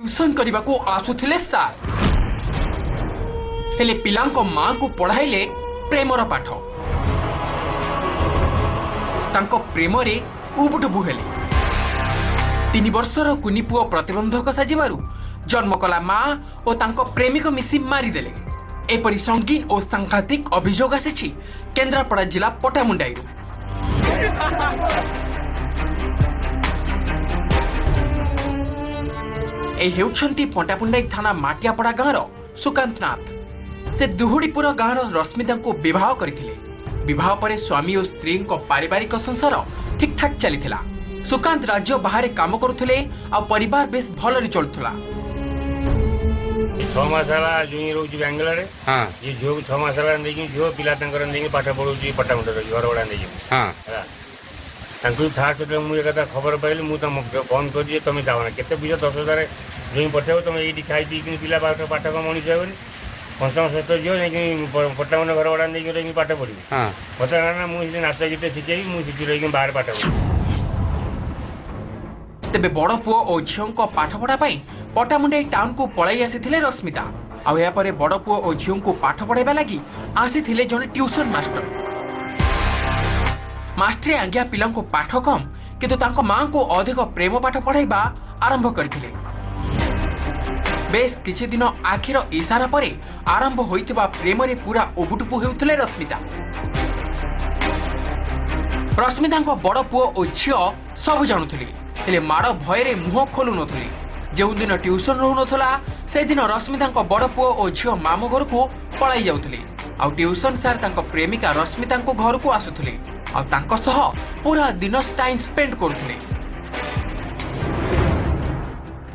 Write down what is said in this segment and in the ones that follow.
Tuition करने को आसुथिले सार हेले पिलांको मां को पढ़ाइले प्रेमर पाठ तांको प्रेम रे उबुटुबु हेले 3 वर्षर कुनी पुओ प्रतिबंधक साजिबारु जन्म कला मां और तांको प्रेमिक मिसी मारिदेले। एपरी संगीन और सांघातिक अभियोग आसी केन्द्रापड़ा जिला पटामुंडाई। पटामुंडाई थाना माटियापड़ा गाँव सुकांत नाथ से दुहुड़ीपुर गाँव रश्मिता को विवाह करथिले। विवाह पर स्वामी और स्त्री पारिवारिक संसार ठीक ठाक चलीथिला। सुकांत राज्य बाहर काम करुथिले आ परिवार बेस भलरे चलुथला। 6 मास जुई रोज बेंगलोर ये झील 6 मास झील पिला पाठ पढ़ू पटामुंडा घर भड़ा नहीं फास्ट मुझे खबर पाइली मुझे फोन कर तुम जाओ के 10,000 जुई पठेब तुम ये खाई पी पिला पाठ मनीष हेनी 5म 6th झील पटामुंडा घर भड़ा नहीं पाठ पढ़ी पता मुझे नाच गीत शिखे मुझे रही बाहर पाठ पढ़ी। तेबे बड़ पुओ और झील पाठपढ़ा पटामुंडाई टाउन को पलाई आसी रश्मिता। आया पर बड़ पुओ और झील को पाठ पढ़ाइबा लगी आसी जड़े ट्यूशन मास्टर। मास्टरे आज्ञा पिला पाठ कम किंतु तांको मां को अधिक प्रेम पाठ पढ़ाइबा आरंभ करथिले। बेस किछि दिन आखिर इशारा पर आरंभ होइतिबा प्रेम रे पूरा उबुटुबु हेउथिले रश्मिता। रश्मिता बड़ पुओ और झील सब जानुथिले हेले माड़ भय मुह खोलु नथिले। जो दिन ट्यूशन रहु नथला से दिन रश्मिता बड़ पुओ और झील मामू घर को पलाई जाउथिले। आ ट्यूशन सार तांको प्रेमिका रश्मिता घर को आसुथिले आ तांको सह पूरा दिन टाइम स्पेंड करुथिले।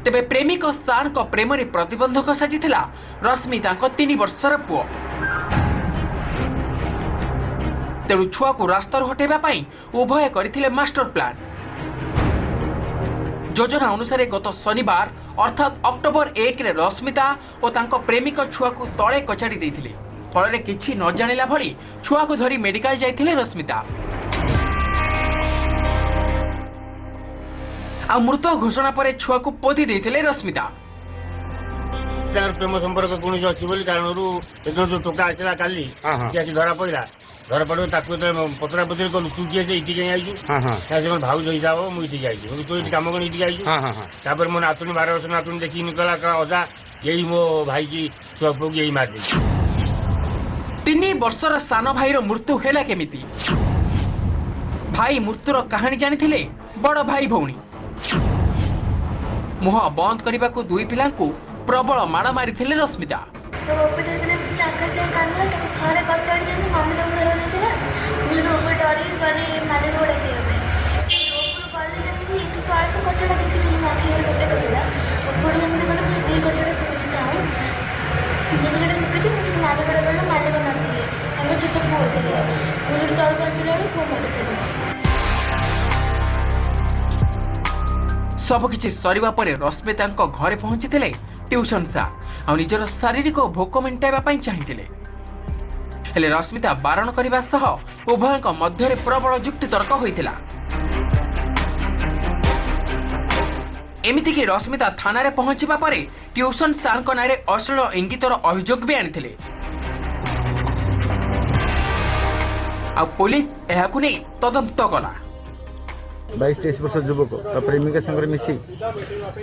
तेबे प्रेमिक सार को प्रेम रे प्रतिबंधक साजिथिला रश्मिता 3 वर्षर पुओ। तेणु छुआ को रास्तार हटेबा पई उभय करथिले मास्टर प्लान। योजना अनुसार गत शनिवार अर्थात अक्टोबर 1 रे रश्मिता और तांको प्रेमिक छुआ को तले कचाड़ी देथिले। फल किछि न जानिला भली छुआ को धरी मेडिकल जाइथिले रश्मिता। आ मृत घोषणा पर छुआ को पोती देथिले रश्मिता। प्रेम संपर्क कौन अच्छी बोली कारण जो टोका आसला काली धरा पड़ा घर पड़ो पतरा पतरी कलु तू किए ये आई भाव हिसाब मुझे आई तू कम कर आई मो नातुनी 12 वर्ष नातुनी देखी निकला अजा यही मो भाई की छुआ पुक यही मार दे। 3 वर्षर सान भाईर मृत्यु हेला केमिति? भाई मृत्युर कहानी जानिथिले बड़ भाई भौणी। मुह बंद करने को 2 पिला प्रबल माड़ मारी रश्मिता। सबकिछि सरिबा परे रश्मिता घरे पहुंची ट्यूशन सार आ निजर शारीरिक भोक मेटाइबा चाहिए हेले रश्मिता बारण करने सह उभय मध्य प्रबल जुक्तितर्क होइतिला। एमितिकी रश्मिता थाना रे पहुंचीबा परे ट्यूशन सार नारे अश्लील इंगितर अभियोग भी आनिथिले। आ पुलिस एहाकु नै तदंत कला। 22-23 वर्ष युवक प्रेमिका संगे मिसी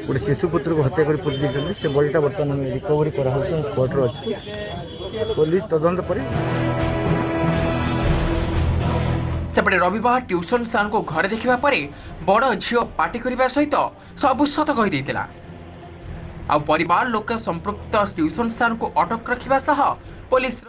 गोटे शिशुपुत्र को हत्या कर पोती देते से बॉडीटा बर्तमान रिकवरी कोर्टर अच्छी पुलिस तदंत पर। सेपटे रविवार ट्यूशन सार को घरे देखा पर बड़ झील पार्टी करने सहित सबु सत कहीदेला। आ परिवार लोक संपृक्त ट्यूशन सार को अटक रखा सह पुलिस